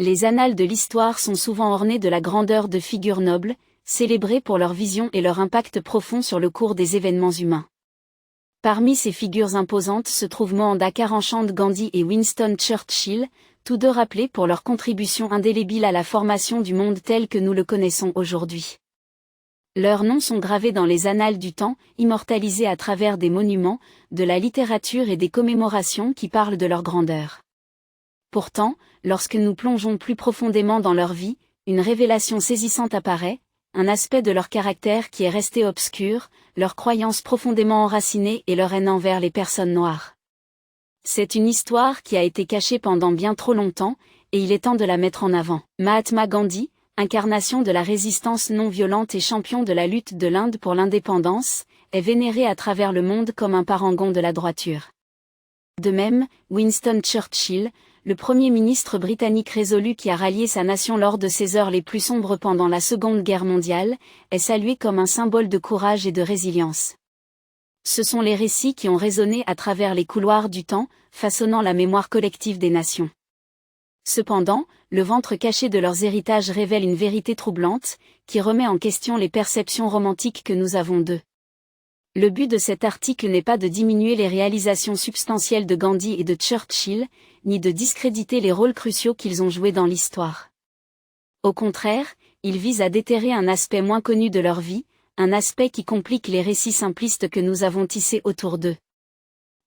Les annales de l'histoire sont souvent ornées de la grandeur de figures nobles, célébrées pour leur vision et leur impact profond sur le cours des événements humains. Parmi ces figures imposantes se trouvent Mohandas Karamchand Gandhi et Winston Churchill, tous deux rappelés pour leur contribution indélébile à la formation du monde tel que nous le connaissons aujourd'hui. Leurs noms sont gravés dans les annales du temps, immortalisés à travers des monuments, de la littérature et des commémorations qui parlent de leur grandeur. Pourtant, lorsque nous plongeons plus profondément dans leur vie, une révélation saisissante apparaît, un aspect de leur caractère qui est resté obscur, leurs croyances profondément enracinées et leur haine envers les personnes noires. C'est une histoire qui a été cachée pendant bien trop longtemps, et il est temps de la mettre en avant. Mahatma Gandhi, incarnation de la résistance non violente et champion de la lutte de l'Inde pour l'indépendance, est vénéré à travers le monde comme un parangon de la droiture. De même, Winston Churchill, le Premier ministre britannique résolu qui a rallié sa nation lors de ses heures les plus sombres pendant la Seconde Guerre mondiale, est salué comme un symbole de courage et de résilience. Ce sont les récits qui ont résonné à travers les couloirs du temps, façonnant la mémoire collective des nations. Cependant, le ventre caché de leurs héritages révèle une vérité troublante, qui remet en question les perceptions romantiques que nous avons d'eux. Le but de cet article n'est pas de diminuer les réalisations substantielles de Gandhi et de Churchill, ni de discréditer les rôles cruciaux qu'ils ont joués dans l'histoire. Au contraire, il vise à déterrer un aspect moins connu de leur vie, un aspect qui complique les récits simplistes que nous avons tissés autour d'eux.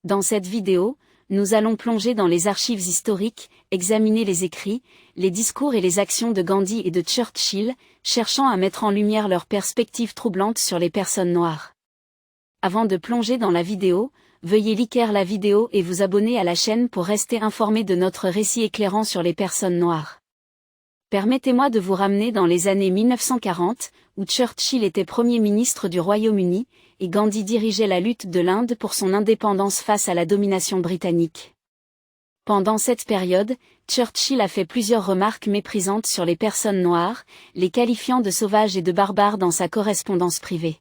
Dans cette vidéo, nous allons plonger dans les archives historiques, examiner les écrits, les discours et les actions de Gandhi et de Churchill, cherchant à mettre en lumière leurs perspectives troublantes sur les personnes noires. Avant de plonger dans la vidéo, veuillez liker la vidéo et vous abonner à la chaîne pour rester informé de notre récit éclairant sur les personnes noires. Permettez-moi de vous ramener dans les années 1940, où Churchill était Premier ministre du Royaume-Uni, et Gandhi dirigeait la lutte de l'Inde pour son indépendance face à la domination britannique. Pendant cette période, Churchill a fait plusieurs remarques méprisantes sur les personnes noires, les qualifiant de sauvages et de barbares dans sa correspondance privée.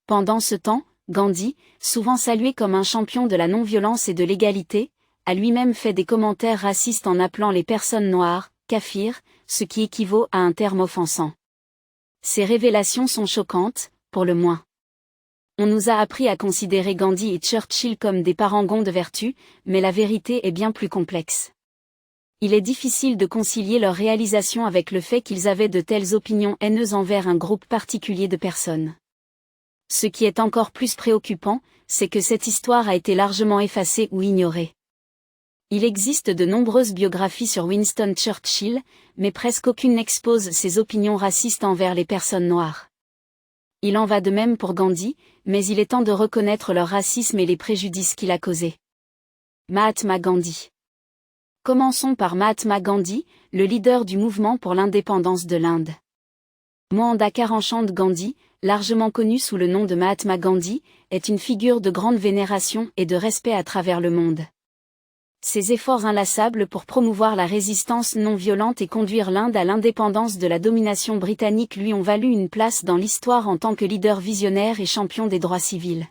Pendant ce temps, Gandhi, souvent salué comme un champion de la non-violence et de l'égalité, a lui-même fait des commentaires racistes en appelant les personnes noires « kafirs », ce qui équivaut à un terme offensant. Ces révélations sont choquantes, pour le moins. On nous a appris à considérer Gandhi et Churchill comme des parangons de vertu, mais la vérité est bien plus complexe. Il est difficile de concilier leurs réalisations avec le fait qu'ils avaient de telles opinions haineuses envers un groupe particulier de personnes. Ce qui est encore plus préoccupant, c'est que cette histoire a été largement effacée ou ignorée. Il existe de nombreuses biographies sur Winston Churchill, mais presque aucune n'expose ses opinions racistes envers les personnes noires. Il en va de même pour Gandhi, mais il est temps de reconnaître leur racisme et les préjudices qu'il a causés. Mahatma Gandhi. Commençons par Mahatma Gandhi, le leader du mouvement pour l'indépendance de l'Inde. Mohandas Karamchand Gandhi, largement connu sous le nom de Mahatma Gandhi, est une figure de grande vénération et de respect à travers le monde. Ses efforts inlassables pour promouvoir la résistance non violente et conduire l'Inde à l'indépendance de la domination britannique lui ont valu une place dans l'histoire en tant que leader visionnaire et champion des droits civils.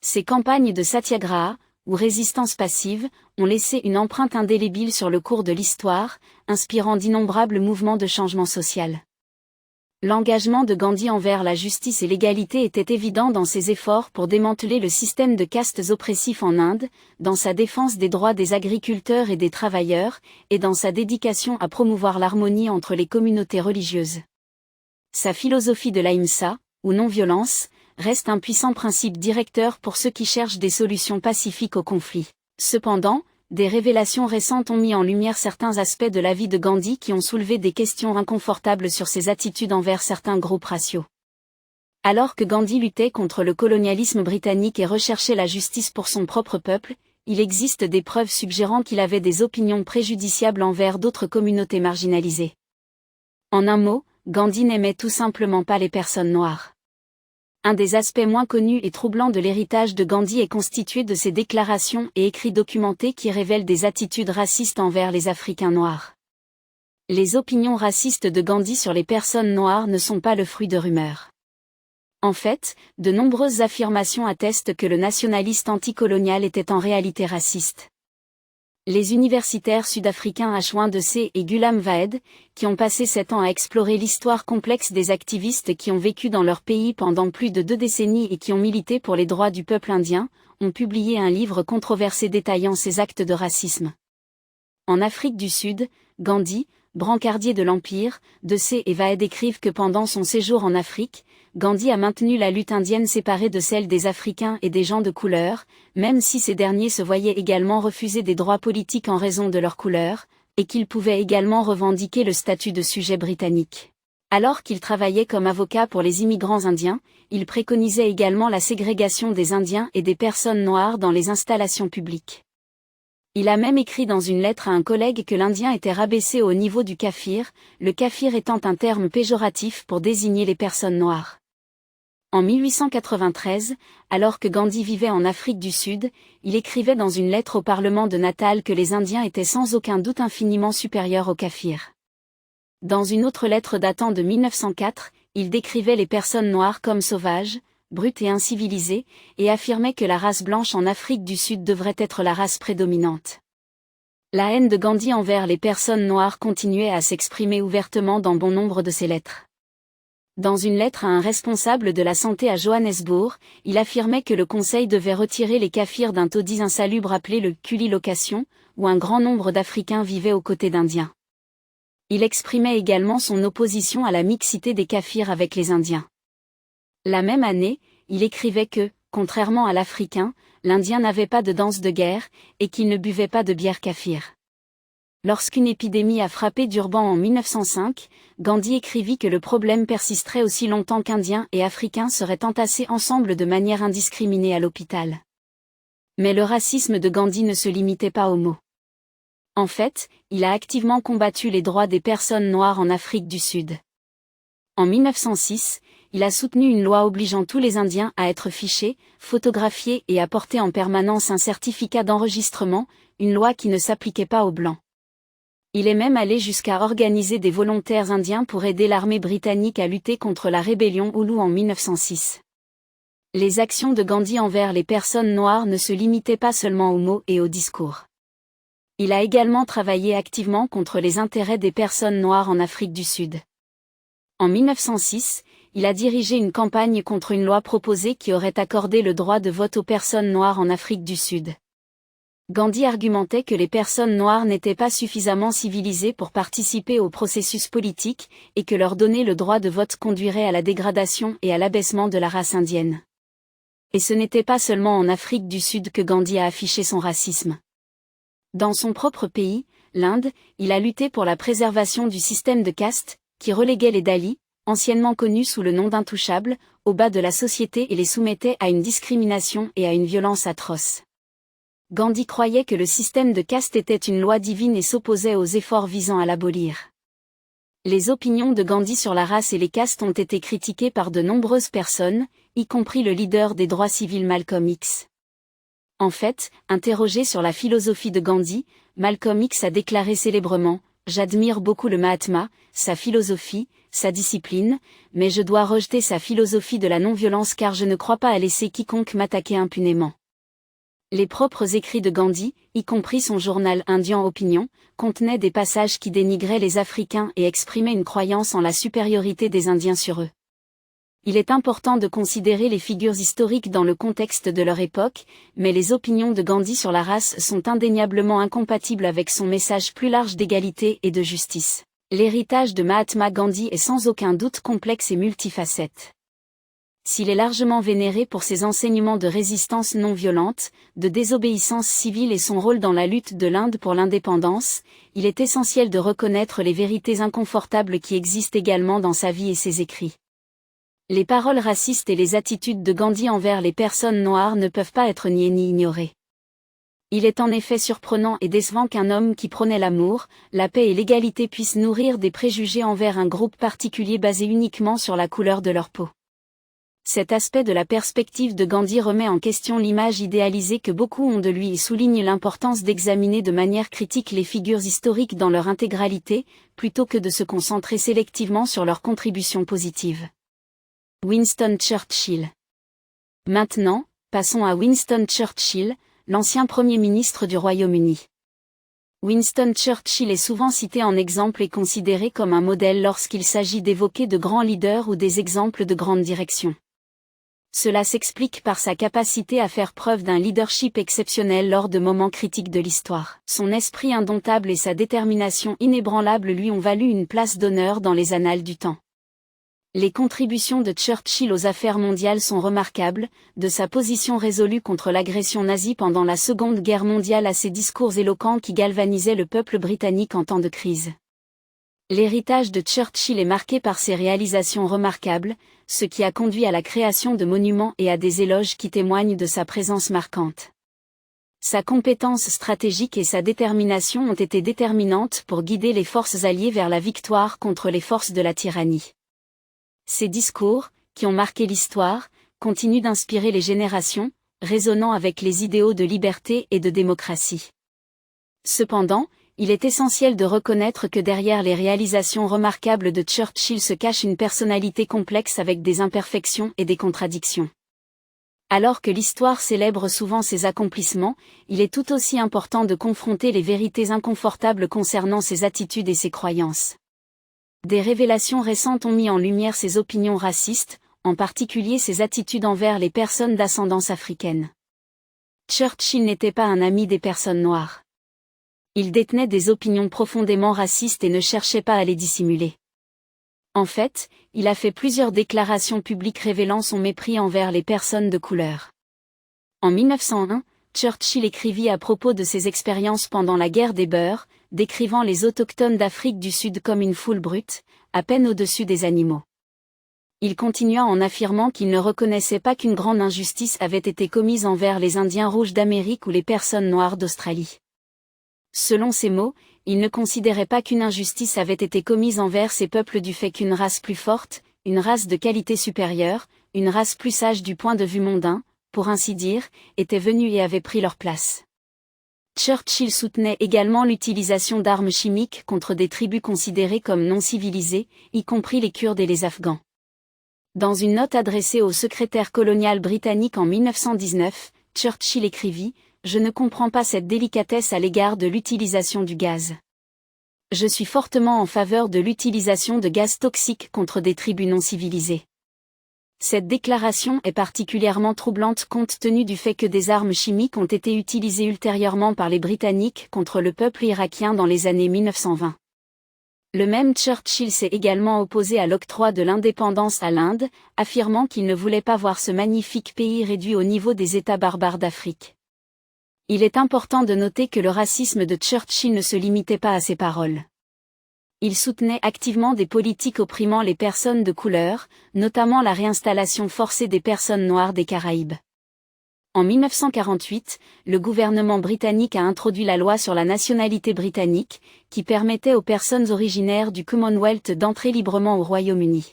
Ses campagnes de satyagraha, ou résistance passive, ont laissé une empreinte indélébile sur le cours de l'histoire, inspirant d'innombrables mouvements de changement social. L'engagement de Gandhi envers la justice et l'égalité était évident dans ses efforts pour démanteler le système de castes oppressif en Inde, dans sa défense des droits des agriculteurs et des travailleurs, et dans sa dédication à promouvoir l'harmonie entre les communautés religieuses. Sa philosophie de l'ahimsa, ou non-violence, reste un puissant principe directeur pour ceux qui cherchent des solutions pacifiques aux conflits. Cependant, des révélations récentes ont mis en lumière certains aspects de la vie de Gandhi qui ont soulevé des questions inconfortables sur ses attitudes envers certains groupes raciaux. Alors que Gandhi luttait contre le colonialisme britannique et recherchait la justice pour son propre peuple, il existe des preuves suggérant qu'il avait des opinions préjudiciables envers d'autres communautés marginalisées. En un mot, Gandhi n'aimait tout simplement pas les personnes noires. Un des aspects moins connus et troublants de l'héritage de Gandhi est constitué de ses déclarations et écrits documentés qui révèlent des attitudes racistes envers les Africains noirs. Les opinions racistes de Gandhi sur les personnes noires ne sont pas le fruit de rumeurs. En fait, de nombreuses affirmations attestent que le nationaliste anticolonial était en réalité raciste. Les universitaires sud-africains Ashwin de C et Ghulam Vahed, qui ont passé 7 ans à explorer l'histoire complexe des activistes qui ont vécu dans leur pays pendant plus de 2 décennies et qui ont milité pour les droits du peuple indien, ont publié un livre controversé détaillant ces actes de racisme. En Afrique du Sud, Gandhi, brancardier de l'Empire, de C et Vahed écrivent que pendant son séjour en Afrique, Gandhi a maintenu la lutte indienne séparée de celle des Africains et des gens de couleur, même si ces derniers se voyaient également refuser des droits politiques en raison de leur couleur, et qu'ils pouvaient également revendiquer le statut de sujet britannique. Alors qu'il travaillait comme avocat pour les immigrants indiens, il préconisait également la ségrégation des Indiens et des personnes noires dans les installations publiques. Il a même écrit dans une lettre à un collègue que l'Indien était rabaissé au niveau du kafir, le kafir étant un terme péjoratif pour désigner les personnes noires. En 1893, alors que Gandhi vivait en Afrique du Sud, il écrivait dans une lettre au Parlement de Natal que les Indiens étaient sans aucun doute infiniment supérieurs aux kafirs. Dans une autre lettre datant de 1904, il décrivait les personnes noires comme sauvages, brutes et incivilisées, et affirmait que la race blanche en Afrique du Sud devrait être la race prédominante. La haine de Gandhi envers les personnes noires continuait à s'exprimer ouvertement dans bon nombre de ses lettres. Dans une lettre à un responsable de la santé à Johannesburg, il affirmait que le Conseil devait retirer les kafirs d'un taudis insalubre appelé le Kuli-location, où un grand nombre d'Africains vivaient aux côtés d'Indiens. Il exprimait également son opposition à la mixité des kafirs avec les Indiens. La même année, il écrivait que, contrairement à l'Africain, l'Indien n'avait pas de danse de guerre, et qu'il ne buvait pas de bière kafir. Lorsqu'une épidémie a frappé Durban en 1905, Gandhi écrivit que le problème persisterait aussi longtemps qu'Indiens et Africains seraient entassés ensemble de manière indiscriminée à l'hôpital. Mais le racisme de Gandhi ne se limitait pas aux mots. En fait, il a activement combattu les droits des personnes noires en Afrique du Sud. En 1906, il a soutenu une loi obligeant tous les Indiens à être fichés, photographiés et à porter en permanence un certificat d'enregistrement, une loi qui ne s'appliquait pas aux Blancs. Il est même allé jusqu'à organiser des volontaires indiens pour aider l'armée britannique à lutter contre la rébellion Oulou en 1906. Les actions de Gandhi envers les personnes noires ne se limitaient pas seulement aux mots et aux discours. Il a également travaillé activement contre les intérêts des personnes noires en Afrique du Sud. En 1906, il a dirigé une campagne contre une loi proposée qui aurait accordé le droit de vote aux personnes noires en Afrique du Sud. Gandhi argumentait que les personnes noires n'étaient pas suffisamment civilisées pour participer au processus politique, et que leur donner le droit de vote conduirait à la dégradation et à l'abaissement de la race indienne. Et ce n'était pas seulement en Afrique du Sud que Gandhi a affiché son racisme. Dans son propre pays, l'Inde, il a lutté pour la préservation du système de caste, qui reléguait les Dalits, anciennement connus sous le nom d'intouchables, au bas de la société et les soumettait à une discrimination et à une violence atroce. Gandhi croyait que le système de caste était une loi divine et s'opposait aux efforts visant à l'abolir. Les opinions de Gandhi sur la race et les castes ont été critiquées par de nombreuses personnes, y compris le leader des droits civils Malcolm X. En fait, interrogé sur la philosophie de Gandhi, Malcolm X a déclaré célèbrement « J'admire beaucoup le Mahatma, sa philosophie, sa discipline, mais je dois rejeter sa philosophie de la non-violence car je ne crois pas à laisser quiconque m'attaquer impunément. » Les propres écrits de Gandhi, y compris son journal Indian Opinion, contenaient des passages qui dénigraient les Africains et exprimaient une croyance en la supériorité des Indiens sur eux. Il est important de considérer les figures historiques dans le contexte de leur époque, mais les opinions de Gandhi sur la race sont indéniablement incompatibles avec son message plus large d'égalité et de justice. L'héritage de Mahatma Gandhi est sans aucun doute complexe et multifacette. S'il est largement vénéré pour ses enseignements de résistance non violente, de désobéissance civile et son rôle dans la lutte de l'Inde pour l'indépendance, il est essentiel de reconnaître les vérités inconfortables qui existent également dans sa vie et ses écrits. Les paroles racistes et les attitudes de Gandhi envers les personnes noires ne peuvent pas être niées ni ignorées. Il est en effet surprenant et décevant qu'un homme qui prônait l'amour, la paix et l'égalité puisse nourrir des préjugés envers un groupe particulier basé uniquement sur la couleur de leur peau. Cet aspect de la perspective de Gandhi remet en question l'image idéalisée que beaucoup ont de lui et souligne l'importance d'examiner de manière critique les figures historiques dans leur intégralité, plutôt que de se concentrer sélectivement sur leurs contributions positives. Winston Churchill. Maintenant, passons à Winston Churchill, l'ancien Premier ministre du Royaume-Uni. Winston Churchill est souvent cité en exemple et considéré comme un modèle lorsqu'il s'agit d'évoquer de grands leaders ou des exemples de grandes directions. Cela s'explique par sa capacité à faire preuve d'un leadership exceptionnel lors de moments critiques de l'histoire. Son esprit indomptable et sa détermination inébranlable lui ont valu une place d'honneur dans les annales du temps. Les contributions de Churchill aux affaires mondiales sont remarquables, de sa position résolue contre l'agression nazie pendant la Seconde Guerre mondiale à ses discours éloquents qui galvanisaient le peuple britannique en temps de crise. L'héritage de Churchill est marqué par ses réalisations remarquables, ce qui a conduit à la création de monuments et à des éloges qui témoignent de sa présence marquante. Sa compétence stratégique et sa détermination ont été déterminantes pour guider les forces alliées vers la victoire contre les forces de la tyrannie. Ces discours, qui ont marqué l'histoire, continuent d'inspirer les générations, résonnant avec les idéaux de liberté et de démocratie. Cependant, il est essentiel de reconnaître que derrière les réalisations remarquables de Churchill se cache une personnalité complexe avec des imperfections et des contradictions. Alors que l'histoire célèbre souvent ses accomplissements, il est tout aussi important de confronter les vérités inconfortables concernant ses attitudes et ses croyances. Des révélations récentes ont mis en lumière ses opinions racistes, en particulier ses attitudes envers les personnes d'ascendance africaine. Churchill n'était pas un ami des personnes noires. Il détenait des opinions profondément racistes et ne cherchait pas à les dissimuler. En fait, il a fait plusieurs déclarations publiques révélant son mépris envers les personnes de couleur. En 1901, Churchill écrivit à propos de ses expériences pendant la guerre des Beurs, décrivant les autochtones d'Afrique du Sud comme une foule brute, à peine au-dessus des animaux. Il continua en affirmant qu'il ne reconnaissait pas qu'une grande injustice avait été commise envers les Indiens rouges d'Amérique ou les personnes noires d'Australie. Selon ses mots, il ne considérait pas qu'une injustice avait été commise envers ces peuples du fait qu'une race plus forte, une race de qualité supérieure, une race plus sage du point de vue mondain, pour ainsi dire, était venue et avait pris leur place. Churchill soutenait également l'utilisation d'armes chimiques contre des tribus considérées comme non civilisées, y compris les Kurdes et les Afghans. Dans une note adressée au secrétaire colonial britannique en 1919, Churchill écrivit « Je ne comprends pas cette délicatesse à l'égard de l'utilisation du gaz. Je suis fortement en faveur de l'utilisation de gaz toxiques contre des tribus non civilisées. » Cette déclaration est particulièrement troublante compte tenu du fait que des armes chimiques ont été utilisées ultérieurement par les Britanniques contre le peuple irakien dans les années 1920. Le même Churchill s'est également opposé à l'octroi de l'indépendance à l'Inde, affirmant qu'il ne voulait pas voir ce magnifique pays réduit au niveau des États barbares d'Afrique. Il est important de noter que le racisme de Churchill ne se limitait pas à ses paroles. Il soutenait activement des politiques opprimant les personnes de couleur, notamment la réinstallation forcée des personnes noires des Caraïbes. En 1948, le gouvernement britannique a introduit la loi sur la nationalité britannique, qui permettait aux personnes originaires du Commonwealth d'entrer librement au Royaume-Uni.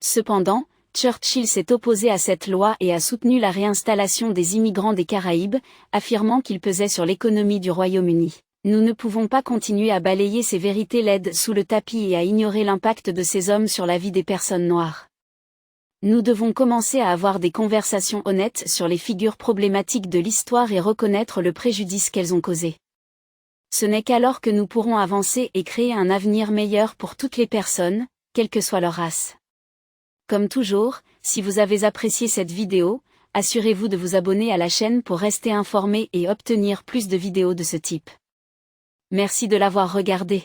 Cependant, Churchill s'est opposé à cette loi et a soutenu la réinstallation des immigrants des Caraïbes, affirmant qu'il pesait sur l'économie du Royaume-Uni. Nous ne pouvons pas continuer à balayer ces vérités laides sous le tapis et à ignorer l'impact de ces hommes sur la vie des personnes noires. Nous devons commencer à avoir des conversations honnêtes sur les figures problématiques de l'histoire et reconnaître le préjudice qu'elles ont causé. Ce n'est qu'alors que nous pourrons avancer et créer un avenir meilleur pour toutes les personnes, quelle que soit leur race. Comme toujours, si vous avez apprécié cette vidéo, assurez-vous de vous abonner à la chaîne pour rester informé et obtenir plus de vidéos de ce type. Merci de l'avoir regardé.